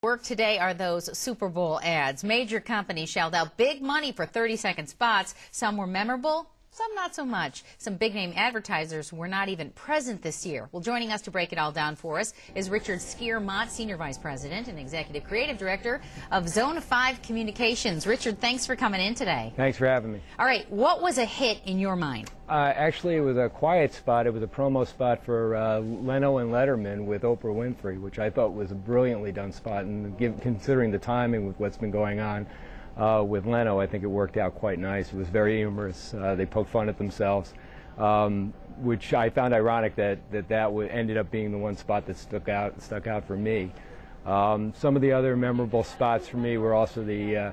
Work today are those Super Bowl ads. Major companies shelled out big money for 30-second spots. Some were memorable, some not so much. Some big-name advertisers were not even present this year. Well, joining us to break it all down for us is Richard Skiermont, Senior Vice President and Executive Creative Director of Zone 5 Communications. Richard, thanks for coming in today. Thanks for having me. All right, what was a hit in your mind? Actually, it was a quiet spot. It was a promo spot for Leno and Letterman with Oprah Winfrey, which I thought was a brilliantly done spot. And considering the timing with what's been going on with Leno, I think it worked out quite nice. It was very humorous. They poked fun at themselves, which I found ironic that ended up being the one spot that stuck out for me. Some of the other memorable spots for me were also the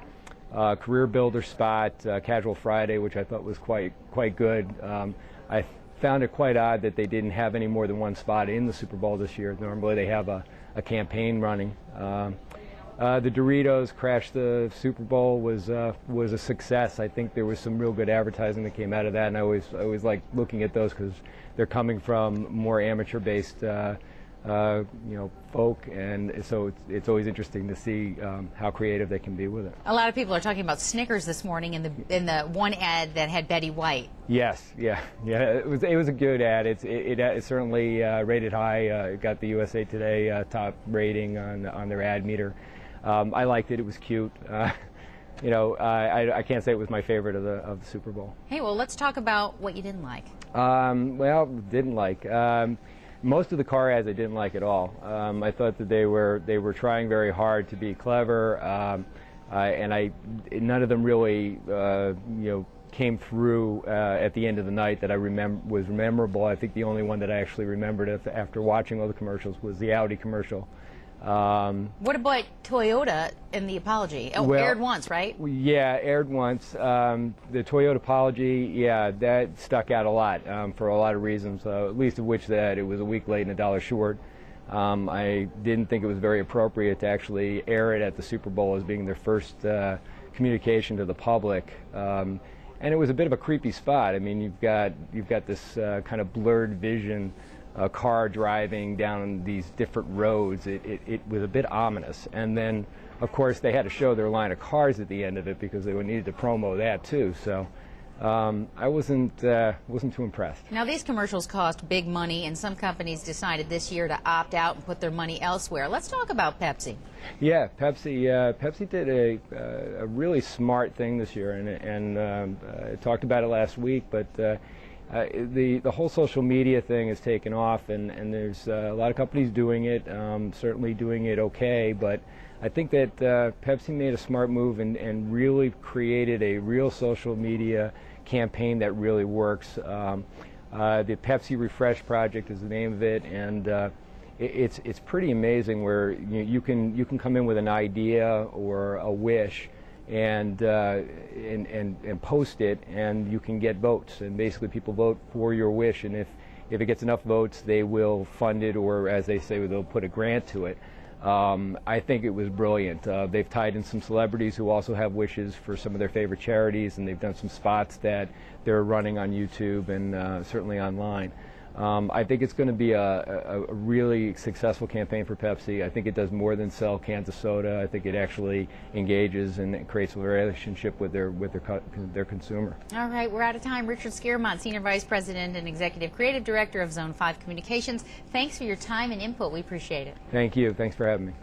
Career Builder spot, Casual Friday, which I thought was quite good. I found it quite odd that they didn't have any more than one spot in the Super Bowl this year. Normally they have a campaign running. The Doritos Crash the Super Bowl was a success. I think there was some real good advertising that came out of that, and I always like looking at those because they're coming from more amateur-based folk, and so it's always interesting to see how creative they can be with it. A lot of people are talking about Snickers this morning in the one ad that had Betty White. Yes, yeah. It was a good ad. It certainly rated high. It got the USA Today top rating on their ad meter. I liked it. It was cute. I can't say it was my favorite of the Super Bowl. Hey, well, let's talk about what you didn't like. Didn't like. Most of the car ads I didn't like at all. I thought that they were trying very hard to be clever, and none of them really came through at the end of the night that was memorable. I think the only one that I actually remembered after watching all the commercials was the Audi commercial. What about Toyota and the apology? Oh, well, aired once, right? Yeah, aired once. The Toyota apology, yeah, that stuck out a lot for a lot of reasons, at least of which that it was a week late and $1 short. I didn't think it was very appropriate to actually air it at the Super Bowl as being their first communication to the public. And it was a bit of a creepy spot. I mean, you've got this kind of blurred vision. A car driving down these different roads. It was a bit ominous. And then, of course, they had to show their line of cars at the end of it because they needed to promo that too. So I wasn't too impressed. Now, these commercials cost big money, and some companies decided this year to opt out and put their money elsewhere. Let's talk about Pepsi. Yeah, Pepsi did a really smart thing this year, and I talked about it last week, but the whole social media thing has taken off, and there's a lot of companies doing it, certainly doing it okay, but I think that Pepsi made a smart move and really created a real social media campaign that really works. The Pepsi Refresh Project is the name of it, and it's pretty amazing where you can come in with an idea or a wish and post it, and you can get votes, and basically people vote for your wish, and if it gets enough votes they will fund it, or as they say, they'll put a grant to it. I think it was brilliant. They've tied in some celebrities who also have wishes for some of their favorite charities, and they've done some spots that they're running on YouTube and certainly online. I think it's going to be a really successful campaign for Pepsi. I think it does more than sell cans of soda. I think it actually engages and creates a relationship with their consumer. All right, we're out of time. Richard Skiermont, Senior Vice President and Executive Creative Director of Zone 5 Communications. Thanks for your time and input. We appreciate it. Thank you. Thanks for having me.